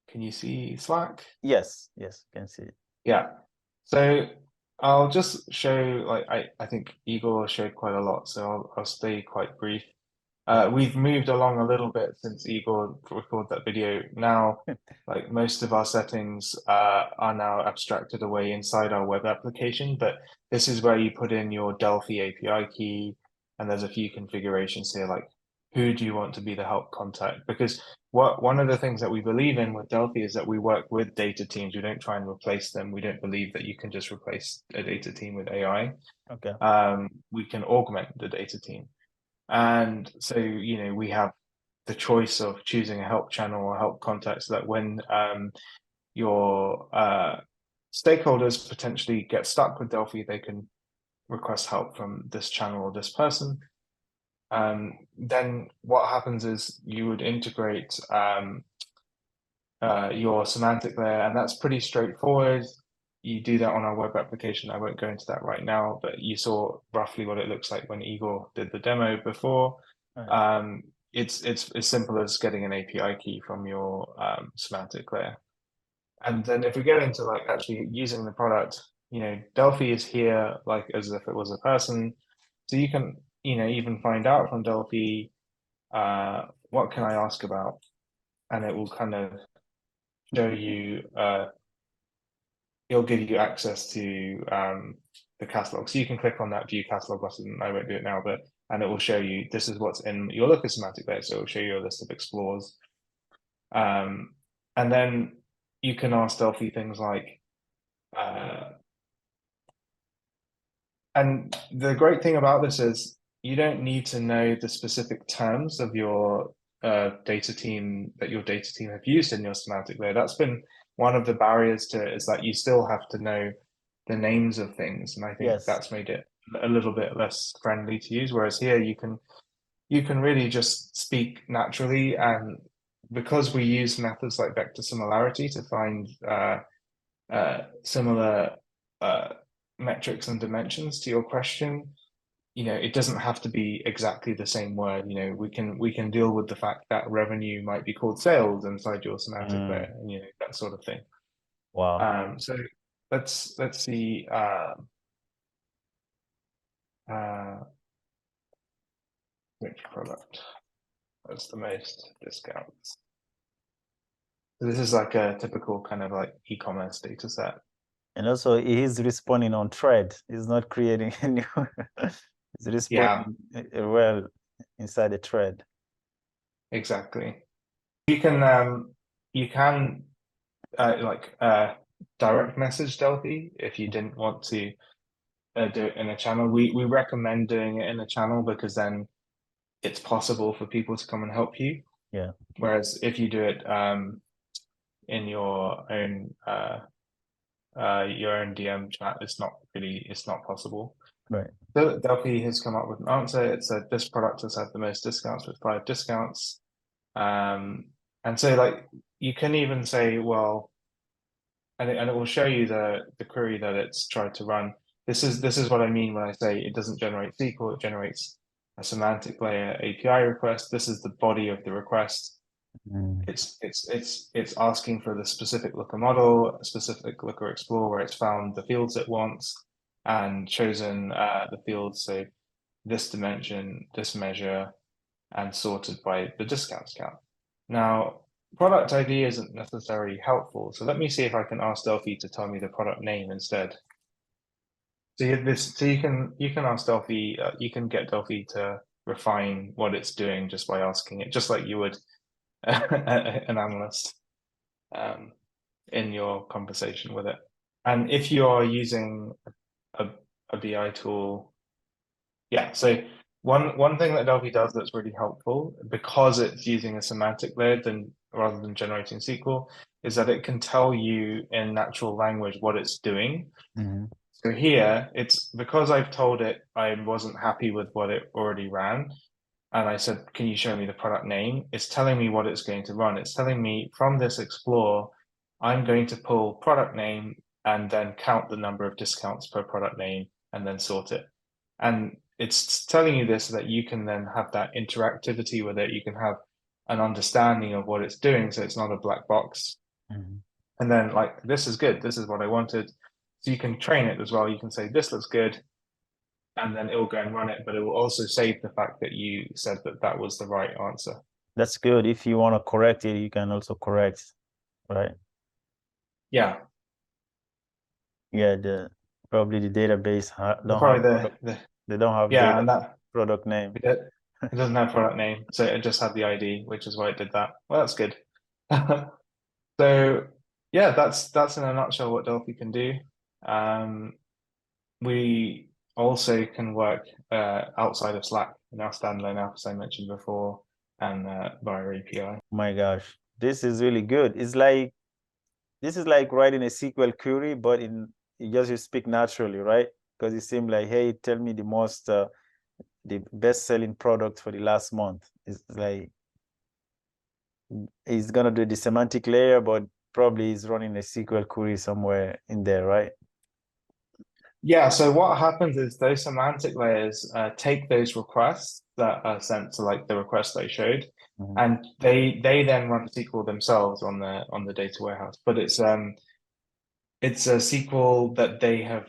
Can you see Slack? Yes, yes, can see it. Yeah. So I'll just show, like, I think Igor showed quite a lot, so I'll stay quite brief. We've moved along a little bit since Igor recorded that video. Now, like most of our settings are now abstracted away inside our web application, but this is where you put in your Delphi API key, and there's a few configurations here, like who do you want to be the help contact? Because one of the things that we believe in with Delphi is that we work with data teams. We don't try and replace them. We don't believe that you can just replace a data team with AI. Okay. We can augment the data team. And so, we have the choice of choosing a help channel or help contact so that when your stakeholders potentially get stuck with Delphi, they can request help from this channel or this person. Then what happens is you would integrate your semantic layer, and that's pretty straightforward. You do that on our web application. I won't go into that right now, but you saw roughly what it looks like when Igor did the demo before. Right. It's as simple as getting an API key from your semantic layer. And then if we get into like actually using the product, Delphi is here like as if it was a person. So you can, even find out from Delphi, what can I ask about? And it will kind of show you, it'll give you access to the catalog. So you can click on that view catalog button. I won't do it now, and it will show you this is what's in your local semantic layer. So it will show you a list of explores. And then you can ask Delphi things like, and the great thing about this is you don't need to know the specific terms of your data team that your data team have used in your semantic layer. That's been one of the barriers to it, is that you still have to know the names of things, and I think Yes. that's made it a little bit less friendly to use. Whereas here you can really just speak naturally, and because we use methods like vector similarity to find similar metrics and dimensions to your question, it doesn't have to be exactly the same word. We can deal with the fact that revenue might be called sales inside your semantic layer, and that sort of thing. Wow. So let's see. Which product has the most discounts? So this is like a typical kind of like e-commerce data set. And also he's responding on thread. He's not creating a new he's responding well inside the thread. Exactly. You can direct message Delphi if you didn't want to do it in a channel. We recommend doing it in a channel because then it's possible for people to come and help you. Yeah. Whereas if you do it in your own DM chat, it's not possible. Right. So Delphi has come up with an answer. It said this product has had the most discounts with 5 discounts. And so like you can even say, well, and it will show you the query that it's tried to run. This is what I mean when I say it doesn't generate SQL, it generates a semantic layer API request. This is the body of the request. It's asking for the specific looker model, a specific looker explore where it's found the fields it wants and chosen the fields, so this dimension, this measure, and sorted by the discounts count. Now, product ID isn't necessarily helpful, so let me see if I can ask Delphi to tell me the product name instead. So you can ask Delphi, you can get Delphi to refine what it's doing just by asking it, just like you would an analyst in your conversation with it. And if you are using a BI tool, yeah, so one thing that Delphi does that's really helpful, because it's using a semantic layer rather than generating SQL, is that it can tell you in natural language what it's doing. So here, it's because I've told it I wasn't happy with what it already ran, and I said, can you show me the product name? It's telling me what it's going to run. It's telling me from this explore, I'm going to pull product name and then count the number of discounts per product name and then sort it. And it's telling you this so that you can then have that interactivity with it. You can have an understanding of what it's doing, so it's not a black box. Mhm. And then like, this is good. This is what I wanted. So you can train it as well. You can say, this looks good. And then it will go and run it, but it will also save the fact that you said that that was the right answer. That's good. If you want to correct it, you can also correct, right? Yeah. Yeah, probably the database don't Probably have product. They don't have yeah, data and that product name. it doesn't have product name, so it just had the ID, which is why it did that. Well, that's good. So yeah, that's in a nutshell what Delphi can do. Um, we also can work outside of Slack in our standalone app, as I mentioned before, and via API. My gosh, this is really good. This is like writing a SQL query, but you speak naturally, right? Because it seems like, hey, tell me the best-selling product for the last month. It's like he's gonna do the semantic layer, but probably he's running a SQL query somewhere in there, right? Yeah, so what happens is those semantic layers take those requests that are sent to like the request I showed, Mhm. and they then run SQL themselves on the data warehouse. But it's a SQL that they have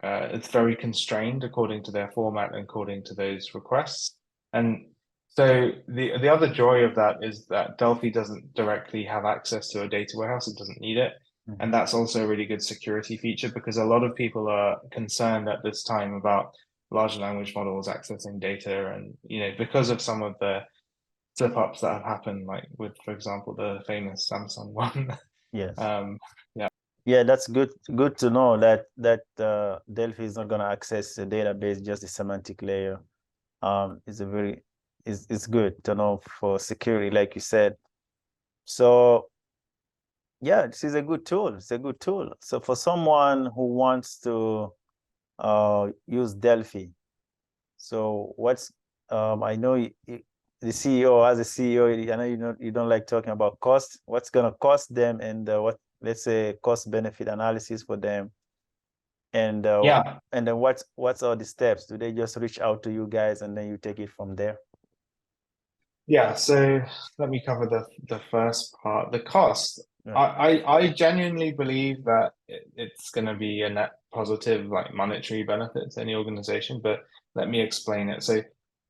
it's very constrained according to their format and according to those requests. And so the other joy of that is that Delphi doesn't directly have access to a data warehouse. It doesn't need it. Mhm. And that's also a really good security feature because a lot of people are concerned at this time about large language models accessing data. And, because of some of the slip ups that have happened, like with, for example, the famous Samsung one. Yes. Yeah. Yeah, that's good to know that Delphi is not gonna access the database, just the semantic layer. Is a very it's good to know for security, like you said. So yeah, this is a good tool. It's a good tool. So for someone who wants to use Delphi, so what's I know the CEO, as a CEO, I know you don't like talking about cost. What's gonna cost them, and what, let's say, cost benefit analysis for them, and Yeah. and then what's all the steps? Do they just reach out to you guys and then you take it from there? Yeah, so let me cover the first part. The cost. Yeah. I genuinely believe that it's going to be a net positive, like monetary benefit to any organization, but let me explain it. So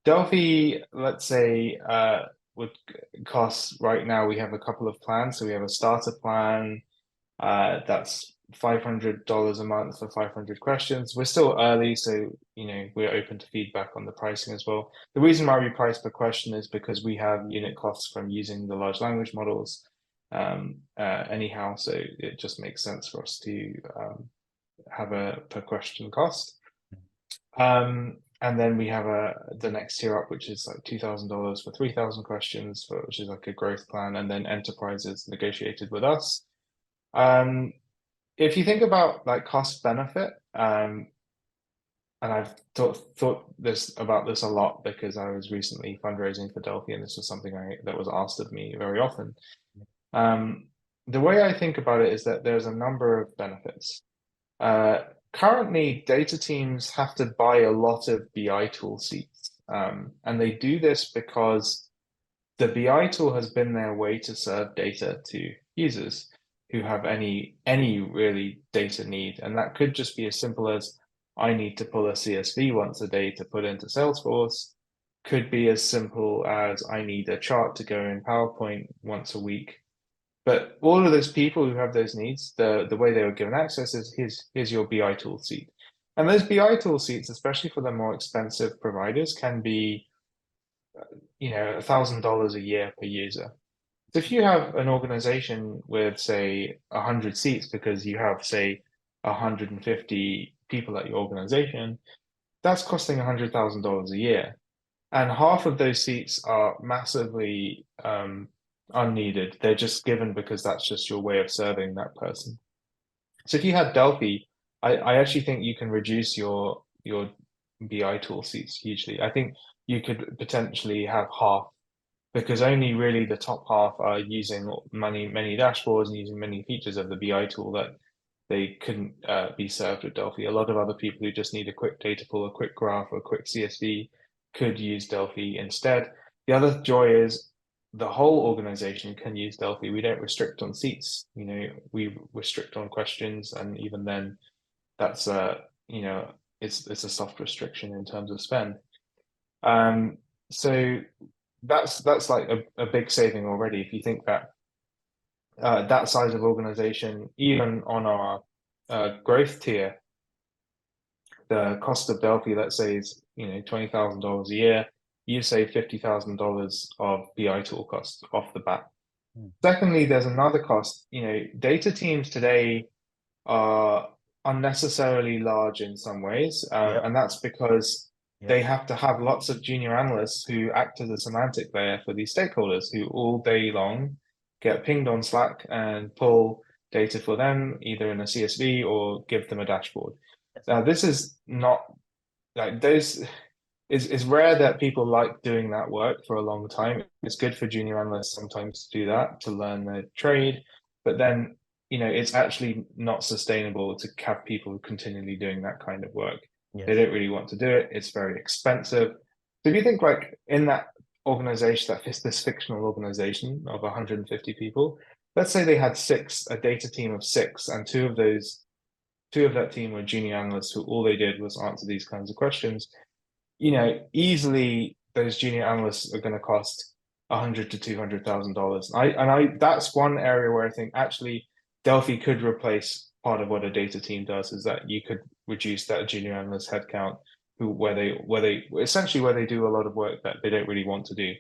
Delphi, let's say, would cost right now, we have a couple of plans. So we have a starter plan, that's $500 a month for 500 questions. We're still early, so we're open to feedback on the pricing as well. The reason why we price per question is because we have unit costs from using the large language models anyhow, so it just makes sense for us to have a per question cost. And then we have the next tier up, which is like $2,000 for 3,000 questions, which is like a growth plan, and then enterprises negotiated with us. If you think about like cost benefit, and I've thought about this a lot because I was recently fundraising for Delphi, and this was something that was asked of me very often. The way I think about it is that there's a number of benefits. Currently, data teams have to buy a lot of BI tool seats, and they do this because the BI tool has been their way to serve data to users who have any really data need. And that could just be as simple as I need to pull a CSV once a day to put into Salesforce. Could be as simple as I need a chart to go in PowerPoint once a week. But all of those people who have those needs, the way they were given access is here's your BI tool seat. And those BI tool seats, especially for the more expensive providers, can be $1,000 a year per user. So if you have an organization with, say, 100 seats because you have, say, 150 people at your organization, that's costing $100,000 a year. And half of those seats are massively unneeded. They're just given because that's just your way of serving that person. So if you had Delphi, I actually think you can reduce your BI tool seats hugely. I think you could potentially have half because only really the top half are using many dashboards and using many features of the BI tool that they couldn't be served with Delphi. A lot of other people who just need a quick data pull, a quick graph, or a quick CSV could use Delphi instead. The other joy is the whole organization can use Delphi. We don't restrict on seats. We restrict on questions, and even then, that's it's a soft restriction in terms of spend. So that's like a big saving already. If you think that that size of organization, even on our growth tier, the cost of Delphi, let's say, is $20,000 a year. You save $50,000 of BI tool costs off the bat. Secondly, there's another cost. Data teams today are unnecessarily large in some ways, and that's because they have to have lots of junior analysts who act as a semantic layer for these stakeholders who all day long get pinged on Slack and pull data for them, either in a CSV or give them a dashboard. Now, this is not like those. It's rare that people like doing that work for a long time. It's good for junior analysts sometimes to do that, to learn the trade, but then it's actually not sustainable to have people continually doing that kind of work. They don't really want to do it. It's very expensive. So if you think like in that organization, this fictional organization of 150 people, let's say they had a data team of 6, and two of that team were junior analysts who all they did was answer these kinds of questions. Easily those junior analysts are going to cost $100,000 to $200,000. That's one area where I think actually Delphi could replace part of what a data team does, is that you could reduce that junior analyst headcount where they do a lot of work that they don't really want to do.